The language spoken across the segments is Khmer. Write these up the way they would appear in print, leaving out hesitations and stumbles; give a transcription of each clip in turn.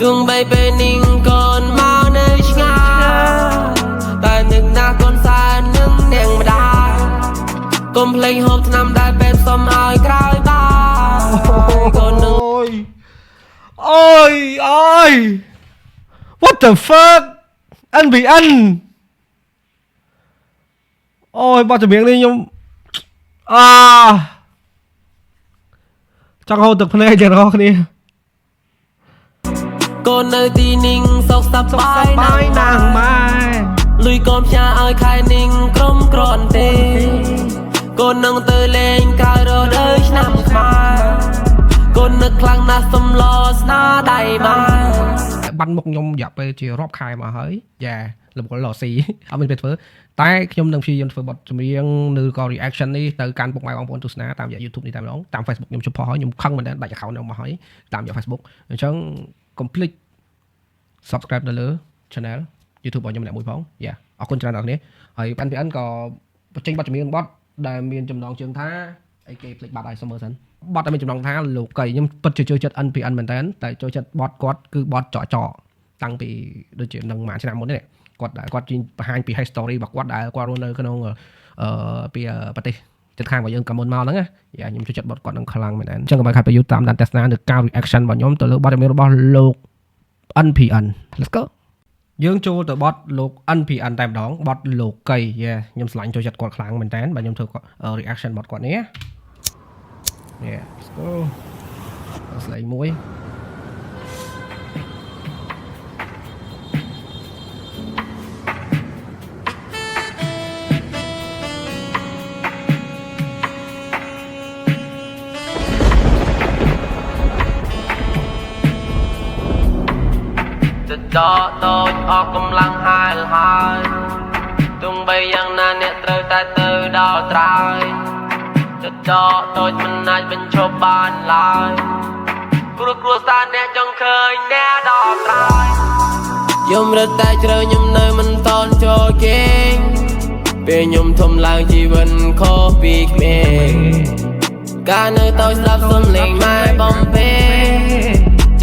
tương bay bên ninh còn mau nơi ngà tại nâng na con xa nâng đèn mà đai cùng lên hộp năm đại bên xóm ai cãi ba còn nâng ôi ôi what the fuck anh bị anh ôi bao giờ miệng đi nhung chẳng hôn thực này chẳng hôn đi con nơi tì ninh sọc sắp bái nàng mai lùi con cha ai khai ninh crom tròn tê con nâng từ lên cao rồi đời năm mai con nâng khăn na xâm lo na đầy mai bắn một nhung dập về chỉ rót khai mà hỡi và là một cái lò xì mình biết phở tại nhung nâng phi phở bật miếng nữ có reaction đi từ can bục mai bóng bốn tu sna tạm dạng YouTube đi tạm đó tạm Facebook nhung chụp hỏi nhung không mình đến đại khẩu nào mà hỏi tạm dạng Facebook chẳng complete subscribe được lứa channel YouTube của nhung lại mũi phóng dạ ở con channel nàyហើយanh bị anh cóចេញបទចម្រៀងបទដែលមានចំណងជើងថាអីគេភ្លេចបាត់ហើយសុំមើលសិនបទដែលមានចំណងថាលោកកៃខ្ញុំពិតជាចូលចិត្ត NPN មែនតើតែចូលចិត្តបទគាត់គឺបទចកតាំងពីដូចជានឹងមួយឆ្នាំមុននេះគាត់បង្ហាញពី history របស់គាត់ដែលគាត់រស់នៅក្នុងពីប្រទេសជិតខាងរបស់យើងកាលមុនមកហ្នឹងណាយ៉ាខ្ញុំចូលចិត្តបទគាត់នឹងខ្លាំងមែនតើអញ្ចឹងកុំឲ្យខាត់ប្រយុទ្ធតាមដានទស្សនានៅការ reaction របស់ខ្ញុំទៅលើបទចម្រៀងរបស់លោក NPN let's go យើងចូលទៅបទលោក NPN តែម្ដងបទលោកកៃយ៉ាខ្ញុំឆ្លាញ់ចូលចិត្តគាត់ខ្លាំងមែនតើបាទខ្ញុំធ្វើ reaction បទគាត់នេះយ៉ា let's go ស្លេងមួយจอโตออกกำลังหายตรงใบยังนาเนี่ยเตยแต่เตยดาวตรายจะจอโตมันน่าเป็นชาวบ้านลายกลัวซาเนี่ยจงเคยแน่ดาวตรายยมรัดแต่เจอยมเนยมันตอนโจเก่งเป็นยมทมลางชีวิตขอปีกเมฆการเนยโตสลับสมเล่งไม้บอมเพ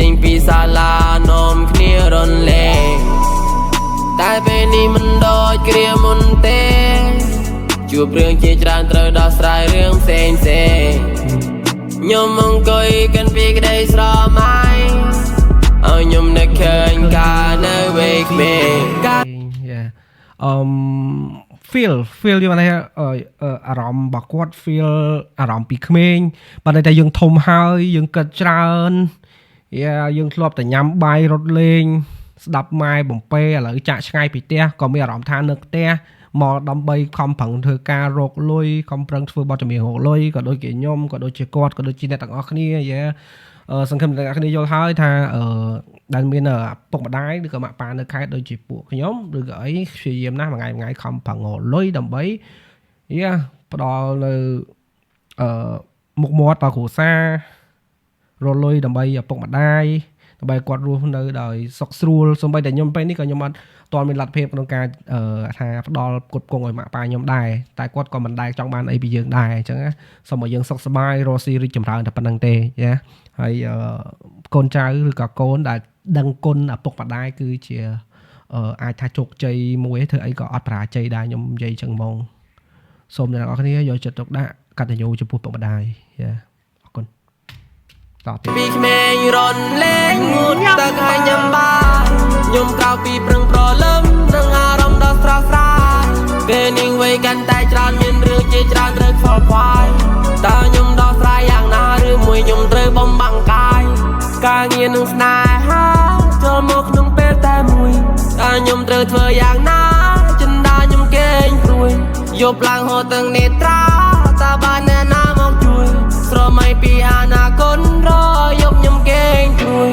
ចេញពីសាលានាំគ្នារនលេងតែពេលនេះមិនដូចគ្រាមុនទេជួបរឿងជាច្រើនត្រូវដោះស្រាយរឿងផ្សេងខ្ញុំអង្គុយកាន់ពីក្តីស្រមៃឲ្យខ្ញុំនឹកឃើញការនៅវេក្មេងfeel យ៉ាងណាអារម្មណ៍របស់គាត់ feel អារម្មណ៍ពីក្មេងប៉ុន្តែយើងធំហើយយើងគិតច្រើនយើងធ្លាប់តែញ៉ាំបាយរត់លេងស្ដាប់ម៉ែបំពេឥឡូវចាក់ឆ្ងាយពីផ្ទះក៏មានអារម្មណ៍ថានៅផ្ទះមកដើម្បីខំប្រឹងធ្វើការរកលុយខំប្រឹងធ្វើបទចម្រៀងរកលុយក៏ដូចជាខ្ញុំក៏ដូចជាគាត់ក៏ដូចជាអ្នកទាំងអស់គ្នាសង្ឃឹមអ្នកគ្នាយល់ហើយថាដែលមានពុកម្ដាយឬក៏ម៉ាក់ប៉ានៅខេត្តដូចជាពួកខ្ញុំឬក៏អីព្យាយាមណាស់មួយថ្ងៃខំប្រឹងរកលុយដើម្បីផ្ដល់នៅមុខមាត់ដល់គ្រួសាររលុយដើម្បីឪពុកម្ដាយដើម្បីគាត់រស់នៅដោយសុខស្រួលសូម្បីតែខ្ញុំពេលនេះក៏ខ្ញុំអត់ទាន់មានលទ្ធភាពក្នុងការថាផ្ដល់គ្រប់គងឲ្យម៉ាក់ប៉ាខ្ញុំដែរតែគាត់ក៏មិនដែលចង់បានអីពីយើងដែរអញ្ចឹងណាសូមឲ្យយើងសុខសប្បាយរស់ស៊ីរីកចម្រើនតែប៉ុណ្្នឹងទេណាហើយកូនចៅឬក៏កូនដែលដឹងគុណឪពុកម្ដាយគឺជាអាចថាជោគជ័យមួយធ្វើអីក៏អត់បរាជ័យដែរខ្ញុំនិយាយអញ្ចឹងហ្មងសូមអ្នកនរគ្នាយកចិត្តទុកដាក់កតញ្ញូចំពោះពុកម្ដាយពីក្មេងរនលេងងូតទឹកឲ្យញ៉ាំបានខ្ញុំក្រៅពីប្រឹងប្រលឹមនឹងអារម្មណ៍ដ៏ស្រស់ស្រាយពេលនាងវ័យកាន់តែច្រើនមានរឿងជាច្រើនត្រូវខ្វល់ខ្វាយតើខ្ញុំដោះស្រាយយ៉ាងណាឬមួយខ្ញុំត្រូវបំបាំងកាយការងារនឹងស្នេហាចូលមកក្នុងពេលតែមួយតើខ្ញុំត្រូវធ្វើយ៉ាងណាចិន្តាខ្ញុំកេងព្រួយយប់ឡើងហូរទាំងនេត្រាតើបានអ្នកណាមកជួយស្រមៃពីអនាគតរយប់ខ្ញុំកេងព្រួយ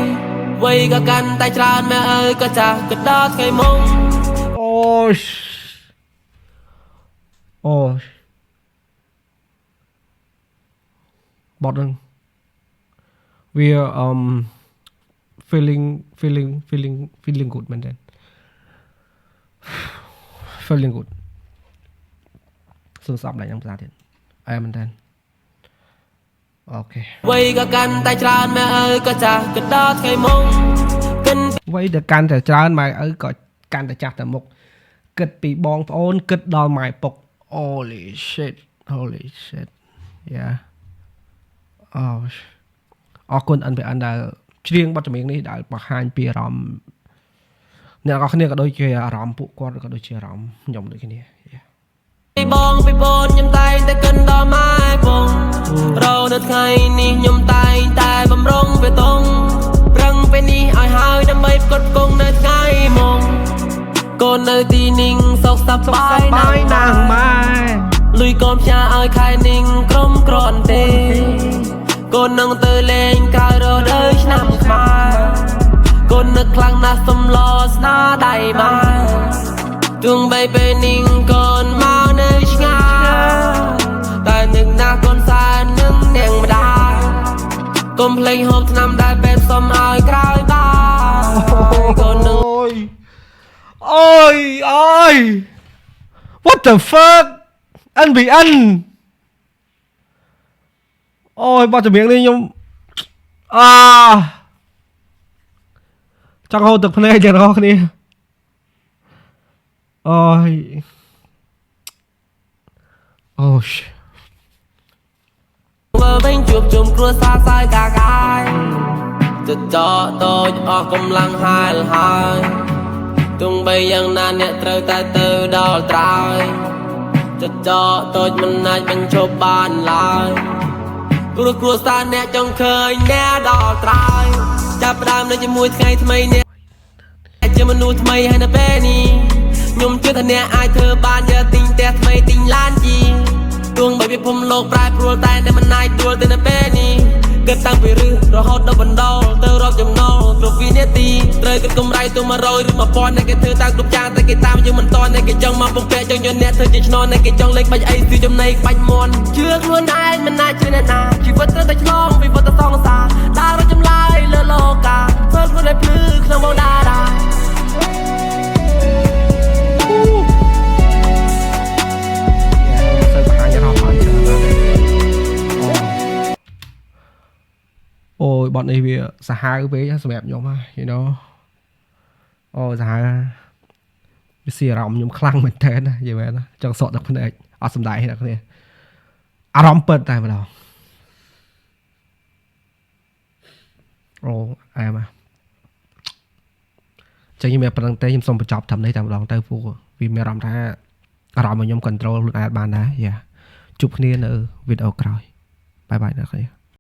វ័យក៏កាន់តែច្រើនម៉ែអើយក៏ចាស់ក៏ដល់ថ្ងៃមុខអូបត់នឹងវា feeling good មែនទេ feeling good សួរស្អប់ដែរយ៉ាងភាសាទៀតអែមែនទេអូខេវ័យក៏កាន់តែច្រើនម៉ែអើយក៏ចាស់ក៏ដល់ថ្ងៃមុខគ វ័យតែកាន់តែច្រើនម៉ែឪក៏កាន់តែចាស់តែមុខគិតពីបងប្អូនគិតដល់ម៉ែពុក holy shit yeah អូអរគុណ NPN ដែលច្រៀងបទចម្រៀងនេះដែលបង្ហាញពីអារម្មណ៍អ្នកនរគ្នាក៏ដូចជាអារម្មណ៍ពួកគាត់ក៏ដូចជាអារម្មណ៍ខ្ញុំដូចគ្នាពីបងពីបូនខ្ញុំតែងតែគិតដល់ម៉ែពងរោនៅថ្ងៃនេះខ្ញុំតែងតែបំរុងវាតុងប្រឹងពេលនេះឲ្យហើយដើម្បីផ្គត់ផ្គង់នៅថ្ងៃមុំកូននៅទីនេះសុខសប្បាយណាស់ម៉ែលុយកូនផ្ញើឲ្យខែនេះក្រុមក្រន់ទេកូននឹងទៅលេងក្រៅរដូវឆ្នាំខ្មែរកូននឹកខ្លាំងណាស់សំឡស្នាដៃម៉ែទោះបីពេលនេះកូនមកនៅឆ្ងាយតែនឹកណាស់កូនសែននឹងនាងម្ដាយកុំភ្លេចហូបថ្នាំដែលពេទ្យសុំឲ្យក្រោយបាយកូននឹងអូយ what the fuck NBN អូយបទចម្រៀងនេះខ្ញុំចង់ហូរទឹកភ្នែកទាំងអស់គ្នាអូយមើលវិញជួបជុំគ្រួសារសាយកាកាយទៅចោតូចអស់កម្លាំងហាលហើយទោះបីយ៉ាងណាអ្នកត្រូវតែទៅដល់ត្រើយទៅចោតូចមិនអាចបញ្ឈប់បានឡើយព្រោះគ្រួសារអ្នកចង់ឃើញអ្នកដល់ត្រើយចាប់ផ្ដើមនៅជាមួយថ្ងៃថ្មីអ្នកជាមនុស្សថ្មីហើយនៅពេលនេះខ្ញុំជឿថាអ្នកអាចធ្វើបានយកទិញផ្ទះថ្មីទិញឡានជីទោះបីពិភពលោកប្រែប្រួលតែមិនអាចដួលទៅនៅពេលនេះគិតតាំងពីរឹសរហូតដល់បណ្ដោលទៅរាប់ចំណូលគ្រប់វិនាទីត្រូវគិតកម្រៃទៅ100ឬ1000អ្នកគេធ្វើតាមគ្រប់យ៉ាងតែគេតាមយើងមិនតអ្នកគេចង់មកបំពាក់ចង់យកអ្នកធ្វើជាឆ្នោតអ្នកគេចង់លេខបាច់អីគឺចំណៃបាច់មន់ជឿខ្លួនឯងមិនអាចជឿអ្នកណាជីវិតត្រូវតែឆ្លងពីវត្តសង្សារដើររត់ចម្លើយលើលោកាធ្វើខ្លួនឲ្យភ្លឺក្នុងបោដារាអូយបទនេះវាសាហាវពេកសម្រាប់ខ្ញុំហ៎ you know អូសាហាវវាស៊ីអារម្មណ៍ខ្ញុំខ្លាំងមែនតើណានិយាយមែនណាចង់សក់ទឹកភ្នែកអត់សំដាយអ្នកគ្នាអារម្មណ៍ពិតតែម្ដងអូអែមចឹងខ្ញុំមានប៉ុណ្្នឹងទេខ្ញុំសូមបញ្ចប់ត្រឹមនេះតែម្ដងទៅពួកវាមានអារម្មណ៍ថាអារម្មណ៍របស់ខ្ញុំ control ខ្លួនឯងបានដែរយ៉ាជួបគ្នានៅវីដេអូក្រោយបាយបាយអ្នកគ្នា